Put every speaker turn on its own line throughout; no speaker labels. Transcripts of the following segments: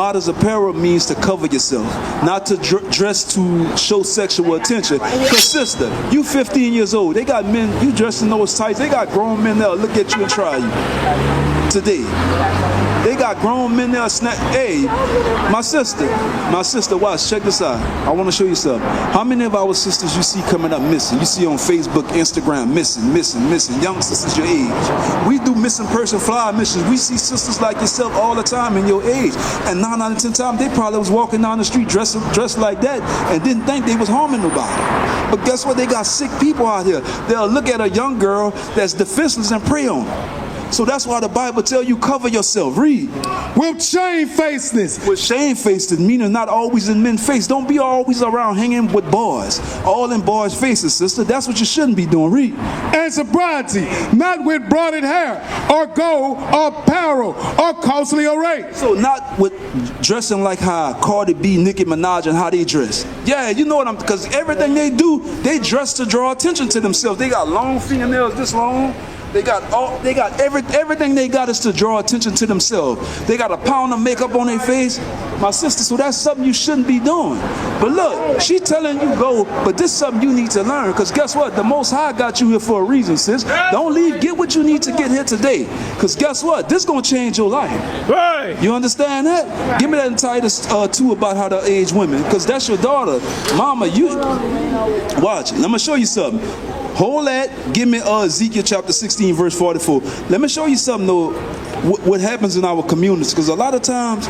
Modest apparel means to cover yourself, not to dress to show sexual attention. Because sister, you 15 years old, they got men, you dressed in those tights, they got grown men that'll look at you and try you today. They got grown men there snap. Hey, my sister, watch, check this out. I want to show you something. How many of our sisters you see coming up missing? You see on Facebook, Instagram, missing. Young sisters your age. We do missing person flyer missions. We see sisters like yourself all the time in your age. And 9 out of 10 times, they probably was walking down the street dressed like that and didn't think they was harming nobody. But guess what? They got sick people out here. They'll look at a young girl that's defenseless and prey on her. So that's why the Bible tells you cover yourself. Read.
With shamefacedness.
With shamefacedness, meaning not always in men's face. Don't be always around hanging with boys. All in boys' faces, sister. That's what you shouldn't be doing. Read.
And sobriety, not with braided hair, or gold, or apparel, or costly array.
So not with dressing like how Cardi B, Nicki Minaj, and how they dress. Yeah, you know what because everything they do, they dress to draw attention to themselves. They got long fingernails this long. They got everything they got is to draw attention to themselves. They got a pound of makeup on their face. My sister, so that's something you shouldn't be doing. But look, she telling you go, but this is something you need to learn. Because guess what? The Most High got you here for a reason, sis. Don't leave. Get what you need to get here today. Because guess what? This is going to change your life. Right. You understand that? Give me that in Titus 2 about how to age women. Because that's your daughter. Mama, you... Watch. Let me show you something. Hold that. Give me Ezekiel chapter 16, verse 44. Let me show you something, though, what happens in our communities. Because a lot of times,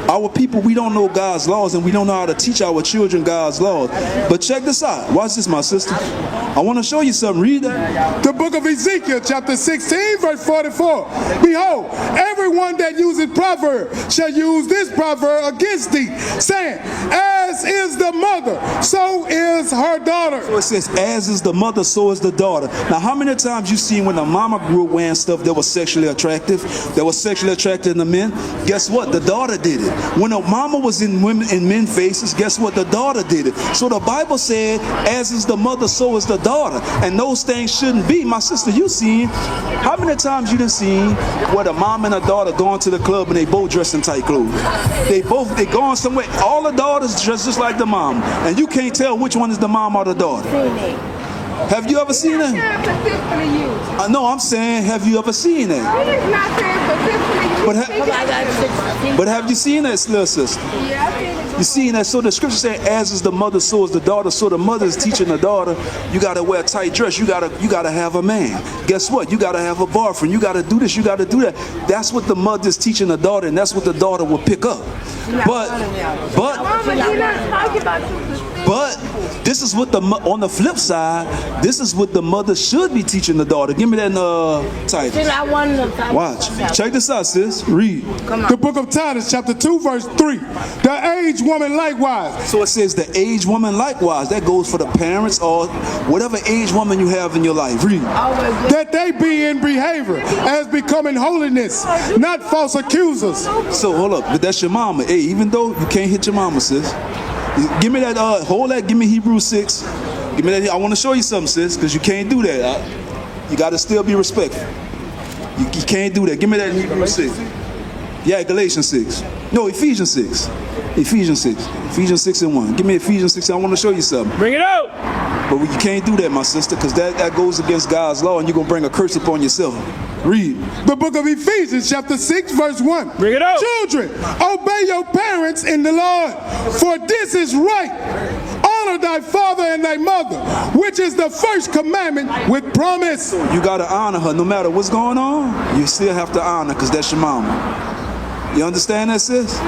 our people, we don't know God's laws, and we don't know how to teach our children God's laws. But check this out. Watch this, my sister. I want to show you something. Read that.
The book of Ezekiel, chapter 16, verse 44. Behold, everyone that uses proverb shall use this proverb against thee, saying, as is the mother, so is her daughter.
So it says, as is the mother, so is the daughter. Now, how many times you seen when a mama grew up wearing stuff that was sexually attractive, that was sexually attractive to men? Guess what? The daughter did it. When a mama was in men's faces, guess what? The daughter did it. So the Bible said, as is the mother, so is the daughter. And those things shouldn't be. My sister, you seen, how many times you done seen where the mom and the daughter going to the club and they both dressed in tight clothes? They going somewhere. All the daughters dressed just like the mom. And you can't tell which one is the mom or the daughter. Have you ever seen that? No, I'm saying, have you ever seen that? But have you seen that, little sister? You seen that? So the scripture says, as is the mother, so is the daughter. So the mother is teaching the daughter, you gotta wear a tight dress. You gotta have a man. Guess what? You gotta have a boyfriend. You gotta do this. You gotta do that. That's what the mother is teaching the daughter, and that's what the daughter will pick up. But this is what on the flip side, this is what the mother should be teaching the daughter. Give me that title. Watch. Check this out, sis. Read.
The book of Titus, chapter 2, verse 3. The aged woman likewise.
So it says the aged woman likewise. That goes for the parents or whatever aged woman you have in your life. Read.
That they be in behavior as becoming holiness, not false accusers.
So hold up, but that's your mama. Hey, even though you can't hit your mama, sis. Give me that, hold that, give me Hebrews 6. Give me that, I want to show you something, sis, because you can't do that. You got to still be respectful. You can't do that. Give me that Hebrews 6. Yeah, Galatians 6. No, Ephesians 6. Ephesians 6. Ephesians 6 and 1. Give me Ephesians 6. I want to show you something.
Bring it out.
But you can't do that, my sister, because that goes against God's law, and you're going to bring a curse upon yourself. Read.
The book of Ephesians, chapter 6, verse 1.
Bring it out.
Children, obey your parents in the Lord, for this is right. Honor thy father and thy mother, which is the first commandment with promise.
You got to honor her no matter what's going on. You still have to honor because that's your mama. You understand that, sis?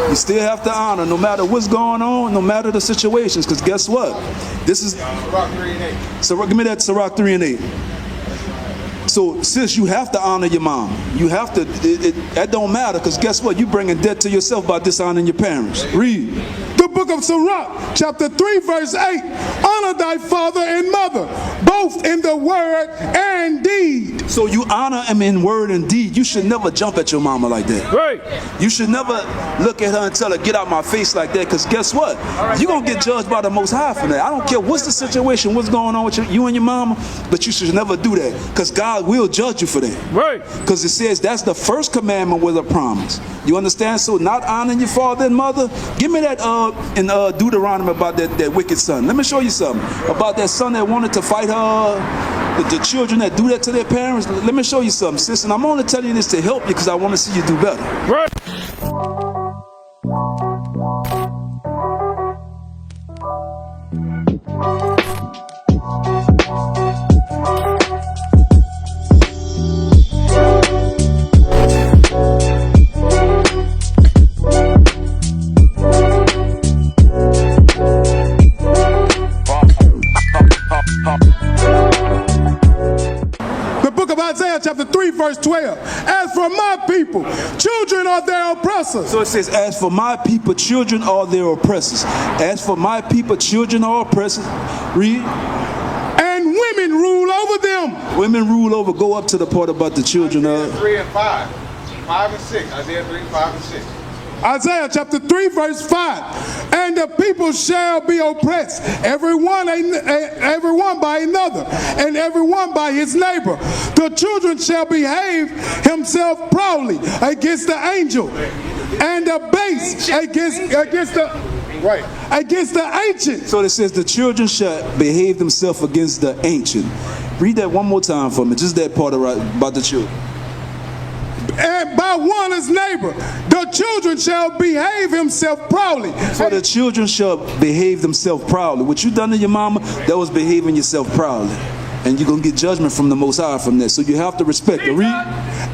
You still have to honor no matter what's going on, no matter the situations, because guess what? This is Sirach 3 and 8. So give me that Sirach 3 and 8. So, sis, you have to honor your mom. You have to. That don't matter, because guess what? You're bringing debt to yourself by dishonoring your parents. Read.
The book of Sirach, chapter 3, verse 8. Honor thy father and mother, both in the word and deed.
So you honor him in word and deed. You should never jump at your mama like that.
Right.
You should never look at her and tell her, get out my face like that, because guess what? You're going to get judged by the Most High for that. I don't care what's the situation, what's going on with you and your mama, but you should never do that, because God will judge you for that.
Right.
Because it says that's the first commandment with a promise. You understand? So not honoring your father and mother. Give me that in Deuteronomy about that wicked son. Let me show you something about that son that wanted to fight the children that do that to their parents. Let me show you something, sis. And I'm only telling you this to help you because I want to see you do better.
Right.
Isaiah chapter 3, verse 12. As for my people, children are their oppressors.
So it says, as for my people, children are their oppressors. As for my people, children are oppressors. Read.
And women rule over them.
Women rule over. Go up to the part about the children of.
3 and 5. 5 and 6. Isaiah 3, 5 and 6.
Isaiah chapter 3, verse 5. And the people shall be oppressed, everyone by another, and everyone by his neighbor. The children shall behave himself proudly against the angel, and the base against the ancient.
So it says the children shall behave themselves against the ancient. Read that one more time for me, just that part about the children.
And by one his neighbor, the children shall behave himself proudly.
So the children shall behave themselves proudly. What you done to your mama, that was behaving yourself proudly. And you're going to get judgment from the Most High from that. So you have to respect it. Read.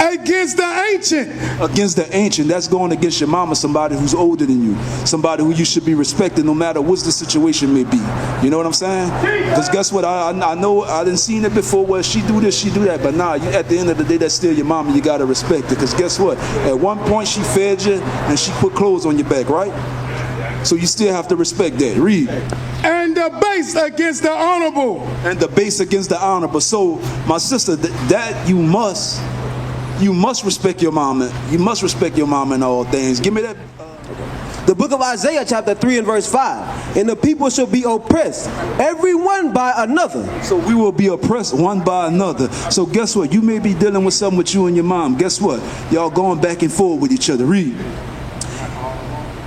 Against the ancient.
Against the ancient. That's going against your mama, somebody who's older than you. Somebody who you should be respecting no matter what the situation may be. You know what I'm saying? Because guess what? I know I didn't seen it before where she do this, she do that. But nah, at the end of the day, that's still your mama. You got to respect it. Because guess what? At one point, she fed you and she put clothes on your back, right? So you still have to respect that. Read.
And the base against the honorable.
And the base against the honorable. So, my sister, that you must respect your mama. You must respect your mama in all things. Give me that.
The book of Isaiah chapter 3 and verse 5. And the people shall be oppressed, every one by another.
So we will be oppressed one by another. So guess what? You may be dealing with something with you and your mom. Guess what? Y'all going back and forth with each other. Read.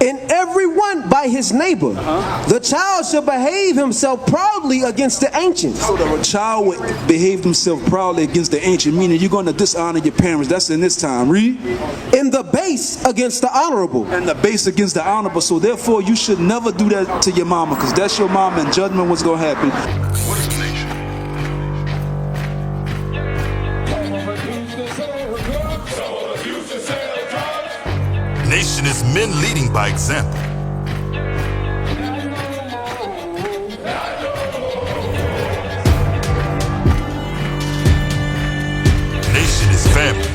And everyone by his neighbor. The child shall behave himself proudly against the ancient.
So the child would behave himself proudly against the ancient, meaning you're going to dishonor your parents. That's in this time. Read.
In the base against the honorable.
And the base against the honorable. So therefore, you should never do that to your mama, because that's your mama, and judgment was going to happen.
What is a nation? Nation is men leading by example. Nation is family.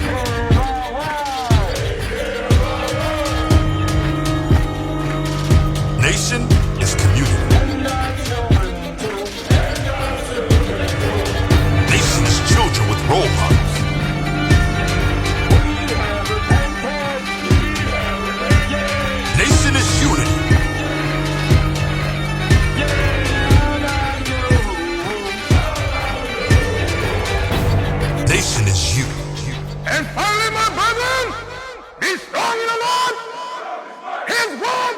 Nation is community. Nation is children with role models. Nation is unity. Nation is you.
And finally, my brethren, be strong in the Lord. His word